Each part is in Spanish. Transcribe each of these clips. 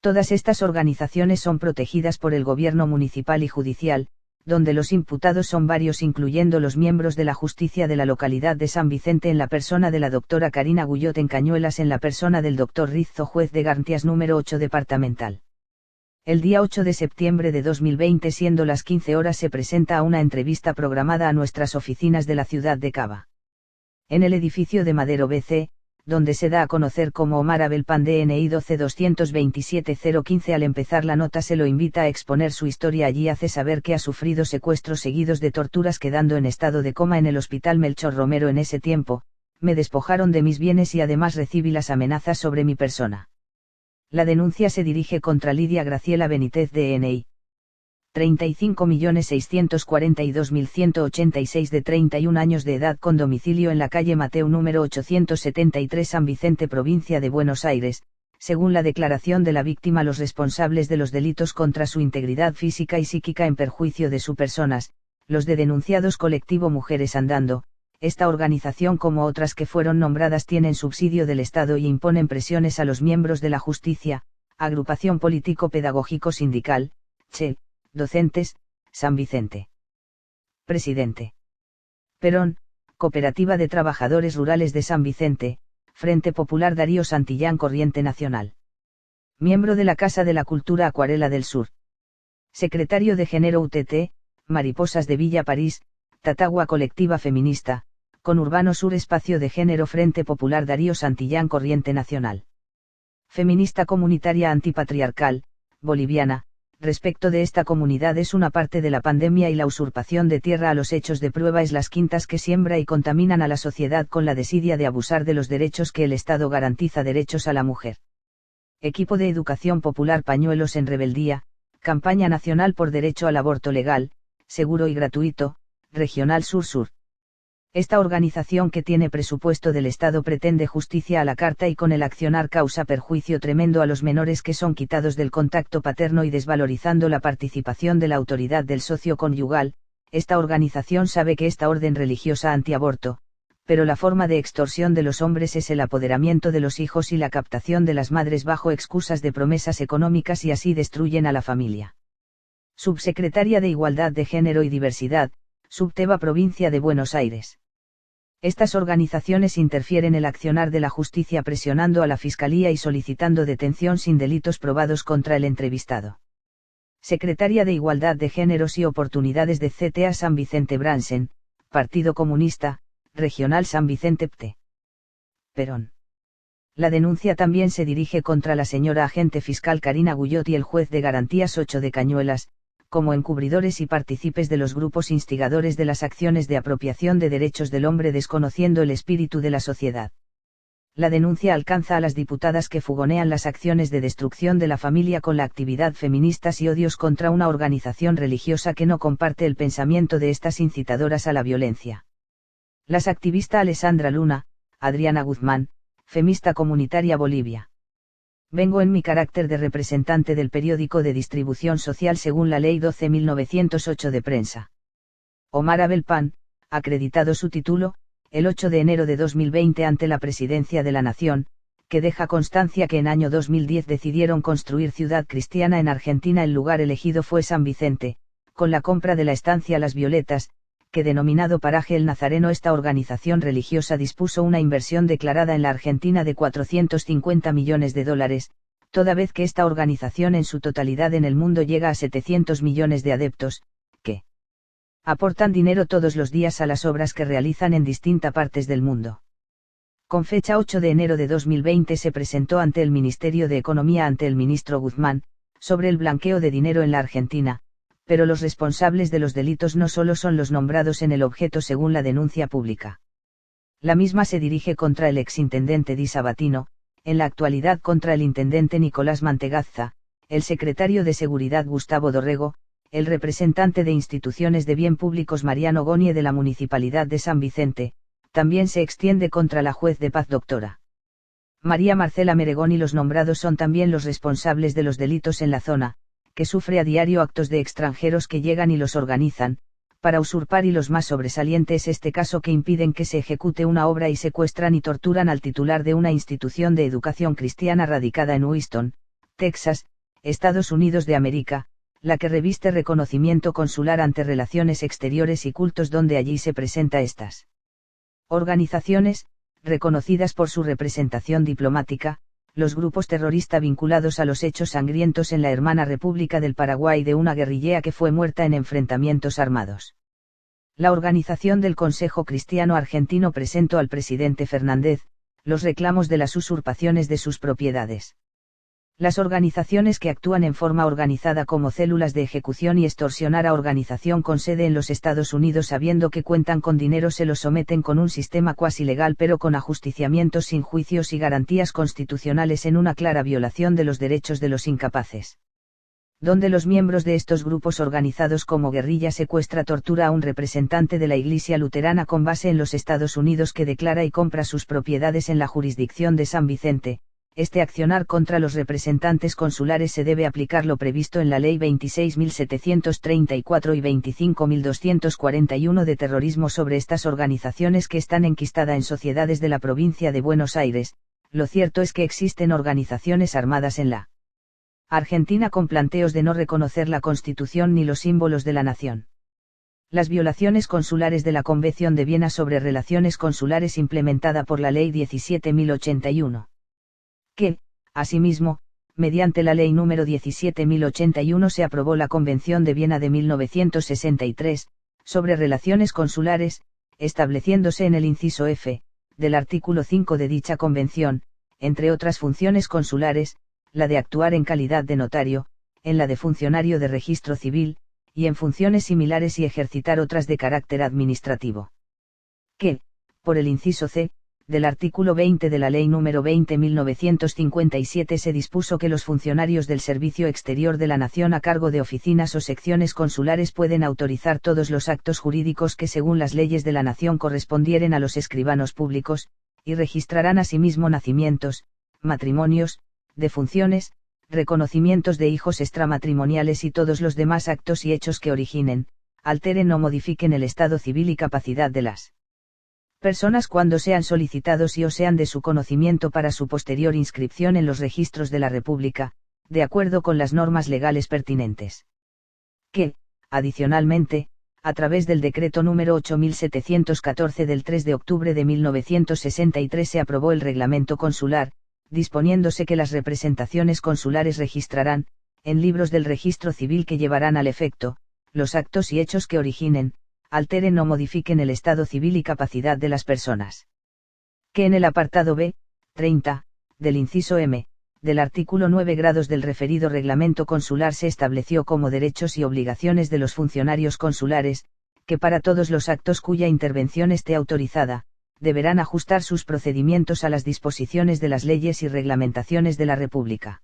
Todas estas organizaciones son protegidas por el gobierno municipal y judicial, donde los imputados son varios incluyendo los miembros de la justicia de la localidad de San Vicente en la persona de la doctora Karina Guyot en Cañuelas en la persona del doctor Rizzo juez de garantías número 8 departamental. El día 8 de septiembre de 2020 siendo las 15 horas se presenta a una entrevista programada a nuestras oficinas de la ciudad de Cava. En el edificio de Madero BC, donde se da a conocer como Omar Abel Pan DNI 12-227-015. Al empezar la nota se lo invita a exponer su historia. Allí hace saber que ha sufrido secuestros seguidos de torturas quedando en estado de coma en el hospital Melchor Romero. En ese tiempo, me despojaron de mis bienes y además recibí las amenazas sobre mi persona. La denuncia se dirige contra Lidia Graciela Benítez DNI 35.642.186 de 31 años de edad con domicilio en la calle Mateo número 873 San Vicente provincia de Buenos Aires. Según la declaración de la víctima, los responsables de los delitos contra su integridad física y psíquica en perjuicio de su personas, los de denunciados colectivo Mujeres Andando. Esta organización como otras que fueron nombradas tienen subsidio del Estado y imponen presiones a los miembros de la justicia, agrupación político-pedagógico sindical, CHE, docentes, San Vicente. Presidente. Perón, Cooperativa de Trabajadores Rurales de San Vicente, Frente Popular Darío Santillán Corriente Nacional. Miembro de la Casa de la Cultura Acuarela del Sur. Secretario de Género UTT, Mariposas de Villa París, Tatagua Colectiva Feminista, Conurbano Sur Espacio de Género Frente Popular Darío Santillán Corriente Nacional. Feminista comunitaria antipatriarcal, boliviana. Respecto de esta comunidad es una parte de la pandemia y la usurpación de tierra a los hechos de prueba es las quintas que siembra y contaminan a la sociedad con la desidia de abusar de los derechos que el Estado garantiza derechos a la mujer. Equipo de Educación Popular Pañuelos en Rebeldía, Campaña Nacional por Derecho al Aborto Legal, Seguro y Gratuito, Regional Sur-Sur. Esta organización que tiene presupuesto del Estado pretende justicia a la carta y con el accionar causa perjuicio tremendo a los menores que son quitados del contacto paterno y desvalorizando la participación de la autoridad del socio conyugal. Esta organización sabe que esta orden religiosa antiaborto, pero la forma de extorsión de los hombres es el apoderamiento de los hijos y la captación de las madres bajo excusas de promesas económicas y así destruyen a la familia. Subsecretaria de Igualdad de Género y Diversidad, Subteva Provincia de Buenos Aires. Estas organizaciones interfieren en el accionar de la justicia presionando a la Fiscalía y solicitando detención sin delitos probados contra el entrevistado. Secretaria de Igualdad de Géneros y Oportunidades de CTA San Vicente Bransen, Partido Comunista, Regional San Vicente PTE. Perón. La denuncia también se dirige contra la señora agente fiscal Karina Guyot y el juez de garantías 8 de Cañuelas, como encubridores y partícipes de los grupos instigadores de las acciones de apropiación de derechos del hombre desconociendo el espíritu de la sociedad. La denuncia alcanza a las diputadas que fugonean las acciones de destrucción de la familia con la actividad feministas y odios contra una organización religiosa que no comparte el pensamiento de estas incitadoras a la violencia. Las activistas Alessandra Luna, Adriana Guzmán, Femista Comunitaria Bolivia. Vengo en mi carácter de representante del periódico de distribución social según la Ley 12.908 de prensa. Omar Abel Pan, acreditado su título, el 8 de enero de 2020 ante la Presidencia de la Nación, que deja constancia que en año 2010 decidieron construir Ciudad Cristiana en Argentina. El lugar elegido fue San Vicente, con la compra de la estancia Las Violetas, que denominado Paraje el Nazareno. Esta organización religiosa dispuso una inversión declarada en la Argentina de $450 millones, toda vez que esta organización en su totalidad en el mundo llega a 700 millones de adeptos, que aportan dinero todos los días a las obras que realizan en distintas partes del mundo. Con fecha 8 de enero de 2020 se presentó ante el Ministerio de Economía ante el ministro Guzmán, sobre el blanqueo de dinero en la Argentina, pero los responsables de los delitos no solo son los nombrados en el objeto según la denuncia pública. La misma se dirige contra el exintendente Di Sabatino, en la actualidad contra el intendente Nicolás Mantegazza, el secretario de Seguridad Gustavo Dorrego, el representante de instituciones de bien públicos Mariano Goñi de la Municipalidad de San Vicente, también se extiende contra la juez de paz doctora María Marcela Meregón y los nombrados son también los responsables de los delitos en la zona, que sufre a diario actos de extranjeros que llegan y los organizan, para usurpar y los más sobresaliente es este caso que impiden que se ejecute una obra y secuestran y torturan al titular de una institución de educación cristiana radicada en Houston, Texas, Estados Unidos de América, la que reviste reconocimiento consular ante relaciones exteriores y cultos donde allí se presenta estas organizaciones, reconocidas por su representación diplomática, los grupos terroristas vinculados a los hechos sangrientos en la hermana República del Paraguay de una guerrillera que fue muerta en enfrentamientos armados. La organización del Consejo Cristiano Argentino presentó al presidente Fernández los reclamos de las usurpaciones de sus propiedades. Las organizaciones que actúan en forma organizada como células de ejecución y extorsionar a organización con sede en los Estados Unidos sabiendo que cuentan con dinero se los someten con un sistema cuasi legal pero con ajusticiamientos sin juicios y garantías constitucionales en una clara violación de los derechos de los incapaces. Donde los miembros de estos grupos organizados como guerrilla secuestra tortura a un representante de la Iglesia luterana con base en los Estados Unidos que declara y compra sus propiedades en la jurisdicción de San Vicente. Este accionar contra los representantes consulares se debe aplicar lo previsto en la Ley 26.734 y 25.241 de terrorismo sobre estas organizaciones que están enquistadas en sociedades de la provincia de Buenos Aires. Lo cierto es que existen organizaciones armadas en la Argentina con planteos de no reconocer la Constitución ni los símbolos de la nación. Las violaciones consulares de la Convención de Viena sobre Relaciones Consulares implementada por la Ley 17.081. Que, asimismo, mediante la Ley número 17.081 se aprobó la Convención de Viena de 1963, sobre relaciones consulares, estableciéndose en el inciso F, del artículo 5 de dicha convención, entre otras funciones consulares, la de actuar en calidad de notario, en la de funcionario de registro civil, y en funciones similares y ejercitar otras de carácter administrativo. Que, por el inciso C, del artículo 20 de la Ley número 20.1957 se dispuso que los funcionarios del Servicio Exterior de la Nación a cargo de oficinas o secciones consulares pueden autorizar todos los actos jurídicos que según las leyes de la Nación correspondieren a los escribanos públicos, y registrarán asimismo nacimientos, matrimonios, defunciones, reconocimientos de hijos extramatrimoniales y todos los demás actos y hechos que originen, alteren o modifiquen el estado civil y capacidad de las personas cuando sean solicitados y o sean de su conocimiento para su posterior inscripción en los registros de la República, de acuerdo con las normas legales pertinentes. Que, adicionalmente, a través del decreto número 8714 del 3 de octubre de 1963 se aprobó el reglamento consular, disponiéndose que las representaciones consulares registrarán, en libros del registro civil que llevarán al efecto, los actos y hechos que originen, alteren o modifiquen el estado civil y capacidad de las personas. Que en el apartado B, 30, del inciso M, del artículo 9 grados del referido reglamento consular se estableció como derechos y obligaciones de los funcionarios consulares, que para todos los actos cuya intervención esté autorizada, deberán ajustar sus procedimientos a las disposiciones de las leyes y reglamentaciones de la República.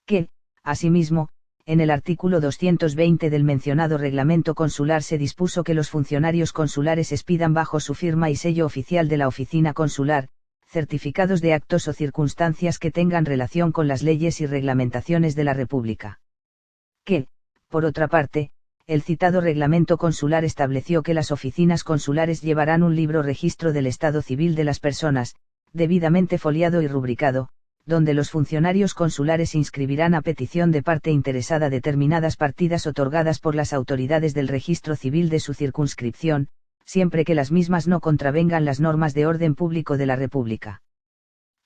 Que, asimismo, en el artículo 220 del mencionado reglamento consular se dispuso que los funcionarios consulares expidan bajo su firma y sello oficial de la oficina consular, certificados de actos o circunstancias que tengan relación con las leyes y reglamentaciones de la República. Que, por otra parte, el citado reglamento consular estableció que las oficinas consulares llevarán un libro registro del estado civil de las personas, debidamente foliado y rubricado, donde los funcionarios consulares inscribirán a petición de parte interesada determinadas partidas otorgadas por las autoridades del registro civil de su circunscripción, siempre que las mismas no contravengan las normas de orden público de la República.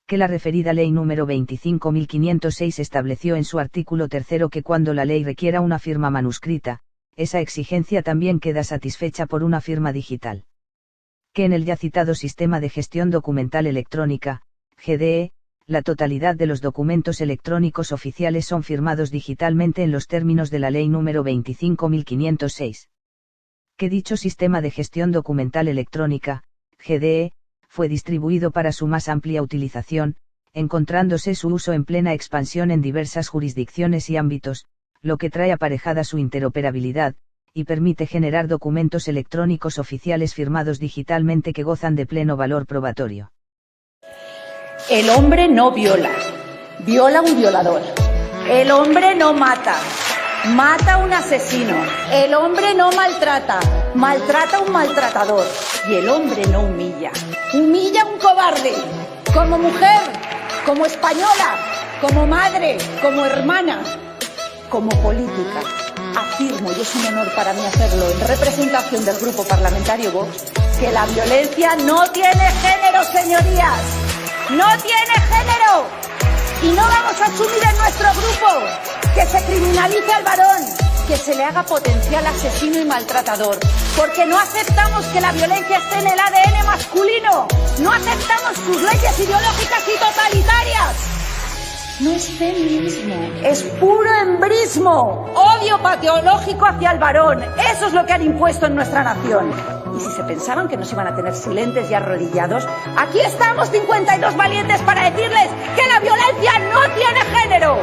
Que la referida ley número 25.506 estableció en su artículo 3 que cuando la ley requiera una firma manuscrita, esa exigencia también queda satisfecha por una firma digital. Que en el ya citado Sistema de Gestión Documental Electrónica, GDE, la totalidad de los documentos electrónicos oficiales son firmados digitalmente en los términos de la Ley número 25.506. Que dicho Sistema de Gestión Documental Electrónica, GDE, fue distribuido para su más amplia utilización, encontrándose su uso en plena expansión en diversas jurisdicciones y ámbitos, lo que trae aparejada su interoperabilidad, y permite generar documentos electrónicos oficiales firmados digitalmente que gozan de pleno valor probatorio. El hombre no viola, viola un violador. El hombre no mata, mata a un asesino. El hombre no maltrata, maltrata a un maltratador. Y el hombre no humilla, humilla a un cobarde. Como mujer, como española, como madre, como hermana, como política, afirmo, y es un honor para mí hacerlo, en representación del Grupo Parlamentario Vox, que la violencia no tiene género, señorías. ¡No tiene género! Y no vamos a asumir en nuestro grupo que se criminalice al varón, que se le haga potencial asesino y maltratador, porque no aceptamos que la violencia esté en el ADN masculino, no aceptamos sus leyes ideológicas y totalitarias. No es feminismo, es puro embrismo, odio patológico hacia el varón. Eso es lo que han impuesto en nuestra nación. Y si se pensaban que nos iban a tener silentes y arrodillados, aquí estamos 52 valientes para decirles que la violencia no tiene género.